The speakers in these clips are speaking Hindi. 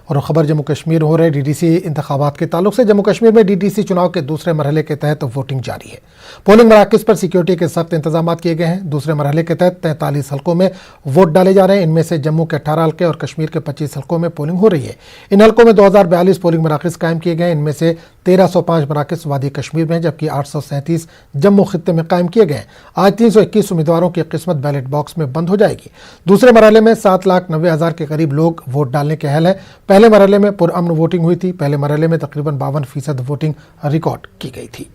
और खबर जम्मू कश्मीर हो रहे डीडीसी इंतखाबात के ताल्लुक से। जम्मू कश्मीर में डीडीसी चुनाव के दूसरे मरहले के तहत वोटिंग जारी है। पोलिंग मराकज़ पर सिक्योरिटी के सख्त इंतजाम किए गए हैं। दूसरे मरहले के तहत 43 हल्कों में वोट डाले जा रहे हैं। इनमें से जम्मू के 18 हल्के और कश्मीर के 25 हल्कों में पोलिंग हो रही है। इन हल्कों में 2042 पोलिंग मराकज़ कायम किए गए। इनमें से 1305 मराकज़ वादी कश्मीर में, जबकि 837 जम्मू खित्ते में कायम किए गए। आज 321 उम्मीदवारों की किस्मत बैलेट बॉक्स में बंद हो जाएगी। दूसरे मरहले में 7,90,000 के करीब लोग वोट डालने के अहल हैं। पहले मरहले में पुरअमन वोटिंग हुई थी। पहले मरहले में तकरीबन 52% वोटिंग रिकॉर्ड की गई थी।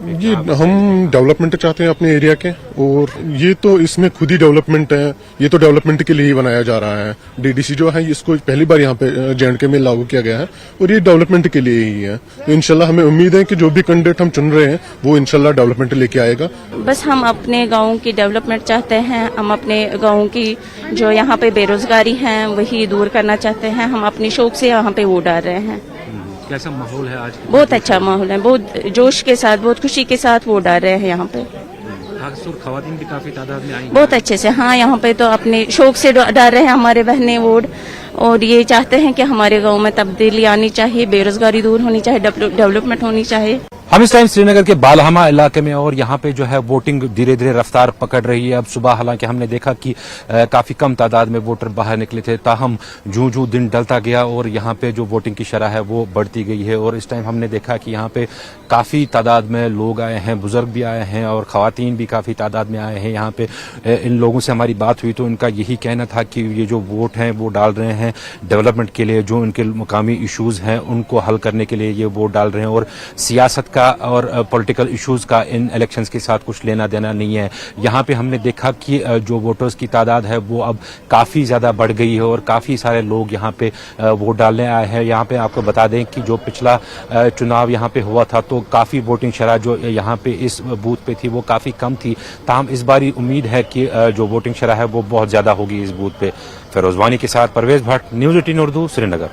जी, हम डेवलपमेंट चाहते हैं अपने एरिया के, और ये तो इसमें खुद ही डेवलपमेंट है। ये तो डेवलपमेंट के लिए ही बनाया जा रहा है। डीडीसी जो है इसको पहली बार यहाँ पे जेएंडके में लागू किया गया है और ये डेवलपमेंट के लिए ही है। तो इंशाल्लाह हमें उम्मीद है कि जो भी कैंडिडेट हम चुन रहे हैं वो इंशाल्लाह डेवलपमेंट लेके आएगा। बस हम अपने गाँव की डेवलपमेंट चाहते हैं। हम अपने गाँव की जो यहाँ पे बेरोजगारी है वही दूर करना चाहते हैं। हम अपनी शौक से यहाँ पे वोट डाल रहे हैं। कैसा माहौल है आज? बहुत अच्छा माहौल है, बहुत जोश के साथ, बहुत खुशी के साथ वोट डाल रहे हैं यहाँ पे। खासतौर खवातीन भी काफी तादाद में आई बहुत अच्छे से। हाँ, यहाँ पे तो अपने शौक से डाल रहे हैं हमारे बहनें वोट, और ये चाहते हैं कि हमारे गांव में तब्दीली आनी चाहिए, बेरोजगारी दूर होनी चाहिए, डेवलपमेंट होनी चाहिए। हम इस टाइम श्रीनगर के बालहमा इलाके में, और यहाँ पे जो है वोटिंग धीरे धीरे रफ्तार पकड़ रही है। अब सुबह हालांकि हमने देखा कि काफी कम तादाद में वोटर बाहर निकले थे, ताहम जूं जूं दिन ढलता गया और यहाँ पे जो वोटिंग की शरह है वो बढ़ती गई है। और इस टाइम हमने देखा कि यहाँ पे काफी तादाद में लोग आए हैं, बुजुर्ग भी आए हैं और खवातीन भी काफी तादाद में आए हैं। यहाँ पे इन लोगों से हमारी बात हुई तो इनका यही कहना था कि ये जो वोट हैं वो डाल रहे हैं डेवलपमेंट के लिए, जो इनके मुकामी इशूज हैं उनको हल करने के लिए ये वोट डाल रहे हैं। और सियासत का और पॉलिटिकल इश्यूज का इन इलेक्शंस के साथ कुछ लेना देना नहीं है। यहाँ पे हमने देखा कि जो वोटर्स की तादाद है वो अब काफी ज्यादा बढ़ गई है और काफी सारे लोग यहाँ पे वोट डालने आए हैं। यहाँ पे आपको बता दें कि जो पिछला चुनाव यहाँ पे हुआ था तो काफी वोटिंग शरह जो यहाँ पे इस बूथ पे थी वो काफी कम थी। ताहम इस बारी उम्मीद है कि जो वोटिंग शरह है वो बहुत ज्यादा होगी इस बूथ पे। फिरोज वानी के साथ परवेज भट्ट, न्यूज़ 18 उर्दू, श्रीनगर।